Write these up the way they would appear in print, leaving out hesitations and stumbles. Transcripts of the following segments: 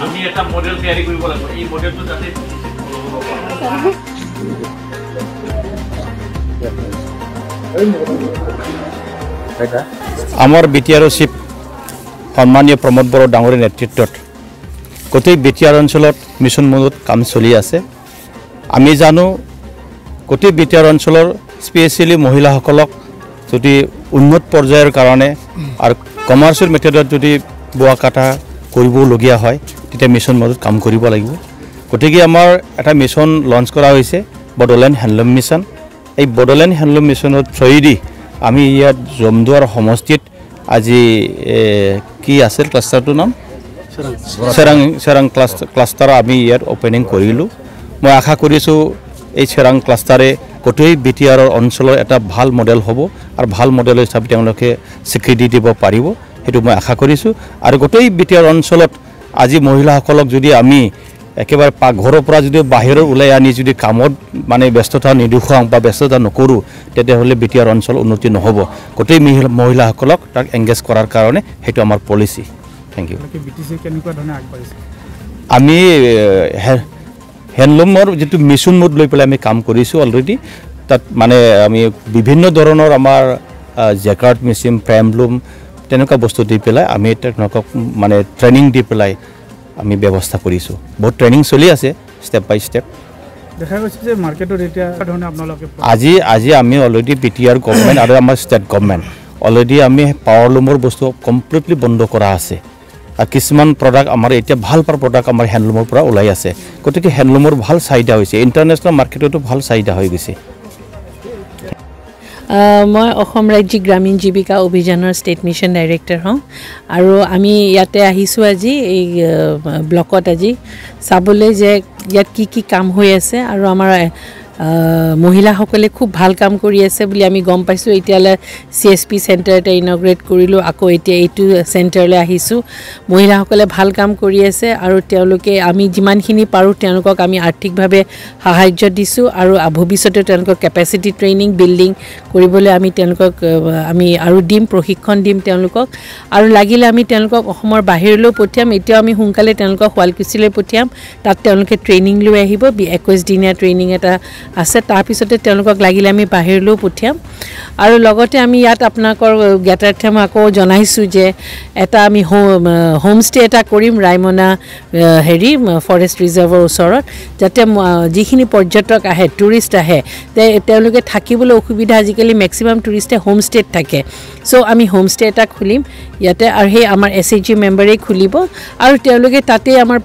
আমি এটা মডেল তৈয়াৰী কৰিব লাগিব এই মডেলটো যাতে আমাৰ বিটিআৰৰ চিফ সন্মানীয় প্ৰমোদ বড়ো ডাঙৰীৰ নেতৃত্বত গোটেই বিটিআৰ অঞ্চলত মিছন মোডত কাম চলি আছে আমি জানো গোটেই বিটিআৰ অঞ্চলৰ স্পেচিয়েলি মহিলাসকলক যদি উন্নত পৰ্যায়ৰ কাৰণে আৰু কমাৰ্চিয়েল মেথডত যদি বোৱা কাটা কৰিবলগীয়া হয় তেতিয়া মিছন মোডত কাম কৰিব লাগিব গতিকে আমাৰ এটা মিছন লঞ্চ কৰা হৈছে বডোলেণ্ড হেণ্ডলুম মিছন এই বডোলেণ্ড হেণ্ডলুম মিছনৰ থ্ৰুদি আমি ইয়াত জমদুৱাৰ সমষ্টিত আজি কি আছিল ক্লাষ্টাৰটোৰ নাম চেৰাং ক্লাষ্টাৰ আমি ইয়াত অপেনিং কৰিলোঁ মই আশা কৰিছোঁ এই চেৰাং ক্লাষ্টাৰে গোটেই বিটিআৰৰ অঞ্চলৰ এটা ভাল মডেল হ'ব আৰু ভাল মডেল হিচাপে তেওঁলোকে স্বীকৃতি দিব পাৰিব সেইটো মই আশা কৰিছোঁ আৰু গোটেই বিটিআৰ অঞ্চলত আজি মহিলাসকলক যদি আমি একেবাৰে পাকঘৰৰ পৰা যদি বাহিৰৰ ওলাই আনি যদি কামত মানে ব্যস্ততা নিদুখাওঁ বা ব্যস্ততা নকৰোঁ তেতিয়াহ'লে বিটিআৰ অঞ্চল উন্নতি নহ'ব গোটেই মহিলাসকলক তাক এংগেজ কৰাৰ কাৰণে সেইটো আমাৰ পলিচি থেংক ইউ আমি হেণ্ডলুমৰ যিটো মিছন মোড লৈ পেলাই আমি কাম কৰিছোঁ অলৰেডি তাত মানে আমি বিভিন্ন ধৰণৰ আমাৰ জেকাৰ্ট মেচিন ফ্ৰেমলুম তেনেকুৱা বস্তু দি পেলাই আমি তেওঁলোকক মানে ট্ৰেইনিং দি পেলাই আমি ব্যৱস্থা কৰিছোঁ বহুত ট্ৰেইনিং চলি আছে ষ্টেপ বাই ষ্টেপ দেখা গৈছে যে মাৰ্কেটত এতিয়া ধৰণে আপোনালোকে আজি আমি অলৰেডি বিটিআৰ গভৰ্ণমেণ্ট আৰু আমাৰ ষ্টেট গভৰ্ণমেণ্ট অলৰেডি আমি পাৱাৰলুমৰ বস্তু কমপ্লিটলি বন্ধ কৰা আছে আৰু কিছুমান প্ৰডাক্ট আমাৰ এতিয়া ভাল প্ৰডাক্ট আমাৰ হেণ্ডলুমৰ পৰা ওলাই আছে গতিকে হেণ্ডলুমৰ ভাল চাহিদা হৈছে ইণ্টাৰনেশ্যনেল মাৰ্কেটতো ভাল চাহিদা হৈ গৈছে মই অসম ৰাজ্যিক গ্ৰামীণ জীৱিকা অভিযানৰ ষ্টেট মিছন ডাইৰেক্টৰ হওঁ আৰু আমি ইয়াতে আহিছোঁ আজি এই ব্লকত আজি চাবলৈ যে ইয়াত কি কাম হৈ আছে আৰু আমাৰ মহিলাসকলে খুব ভাল কাম কৰি আছে বুলি আমি গম পাইছোঁ এতিয়ালৈ CSP চেণ্টাৰ এটা ইনগ্ৰেট কৰিলোঁ আকৌ এতিয়া এইটো চেণ্টাৰলৈ আহিছোঁ মহিলাসকলে ভাল কাম কৰি আছে আৰু তেওঁলোকে আমি যিমানখিনি পাৰোঁ তেওঁলোকক আমি আৰ্থিকভাৱে সাহায্য দিছোঁ আৰু ভৱিষ্যতে তেওঁলোকক কেপাচিটি ট্ৰেইনিং বিল্ডিং কৰিবলৈ আমি তেওঁলোকক আমি আৰু দিম প্ৰশিক্ষণ দিম তেওঁলোকক আৰু লাগিলে আমি তেওঁলোকক অসমৰ বাহিৰলৈ পঠিয়াম এতিয়াও আমি সোনকালে তেওঁলোকক শুৱালকুছিলৈ পঠিয়াম তাত তেওঁলোকে ট্ৰেইনিং লৈ আহিব 21 দিনীয়া ট্ৰেইনিং এটা আছে তাৰপিছতে তেওঁলোকক লাগিলে আমি বাহিৰলৈ পঠিয়াম আৰু লগতে আমি ইয়াত আপোনালোকৰ জ্ঞাতাৰ্থে মই আকৌ জনাইছোঁ যে এটা আমি হোমষ্টে এটা কৰিম ৰাইমনা ফৰেষ্ট ৰিজাৰ্ভৰ ওচৰত যাতে যিখিনি পৰ্যটক আহে টুৰিষ্ট আহে তেওঁলোকে থাকিবলৈ অসুবিধা আজিকালি মেক্সিমাম টুৰিষ্টে হোমষ্টেত থাকে চ' আমি হোমষ্টে এটা খুলিম ইয়াতে আৰু সেই আমাৰ SHG মেম্বাৰেই খুলিব আৰু তেওঁলোকে তাতে আমাৰ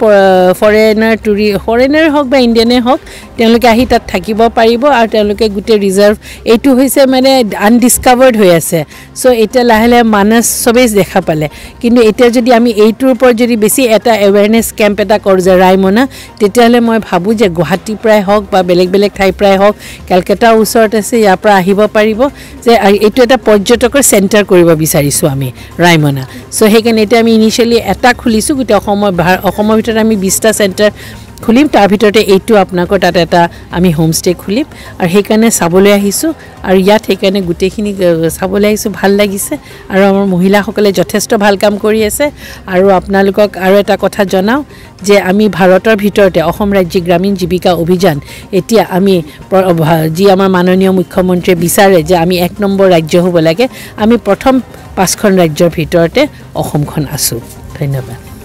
ফৰেনাৰ হওক বা ইণ্ডিয়ানে হওক তেওঁলোকে আহি তাত থাকিব পাৰিব আৰু তেওঁলোকে গোটেই ৰিজাৰ্ভ এইটো হৈছে মানে আনডিস্কভাৰ্ড হৈ আছে চ' এতিয়া লাহে লাহে মানস চবেই দেখা পালে কিন্তু এতিয়া যদি আমি এইটোৰ ওপৰত যদি বেছি এটা এৱেৰনেছ কেম্প এটা কৰোঁ যে ৰাইমনা তেতিয়াহ'লে মই ভাবোঁ যে গুৱাহাটীৰ পৰাই হওক বা বেলেগ ঠাইৰ পৰাই হওক কেলকাতাৰ ওচৰত আছে ইয়াৰ পৰা আহিব পাৰিব যে এইটো এটা পৰ্যটকৰ চেণ্টাৰ কৰিব বিচাৰিছোঁ আমি ৰাইমনা চ' সেইকাৰণে এতিয়া আমি ইনিচিয়েলি এটা খুলিছোঁ গোটেই অসমৰ ভিতৰত আমি 20টা চেণ্টাৰ খুলিম তাৰ ভিতৰতে এইটো আপোনালোকৰ তাত এটা আমি হোমষ্টে খুলিম আৰু সেইকাৰণে চাবলৈ আহিছোঁ আৰু ইয়াত সেইকাৰণে গোটেইখিনি চাবলৈ আহিছোঁ ভাল লাগিছে আৰু আমাৰ মহিলাসকলে যথেষ্ট ভাল কাম কৰি আছে আৰু আপোনালোকক আৰু এটা কথা জনাওঁ যে আমি ভাৰতৰ ভিতৰতে অসম ৰাজ্যিক গ্ৰামীণ জীৱিকা অভিযান এতিয়া আমি যি আমাৰ মাননীয় মুখ্যমন্ত্ৰীয়ে বিচাৰে যে আমি 1 নম্বৰ ৰাজ্য হ'ব লাগে আমি প্ৰথম 5খন ৰাজ্যৰ ভিতৰতে অসমখন আছোঁ ধন্যবাদ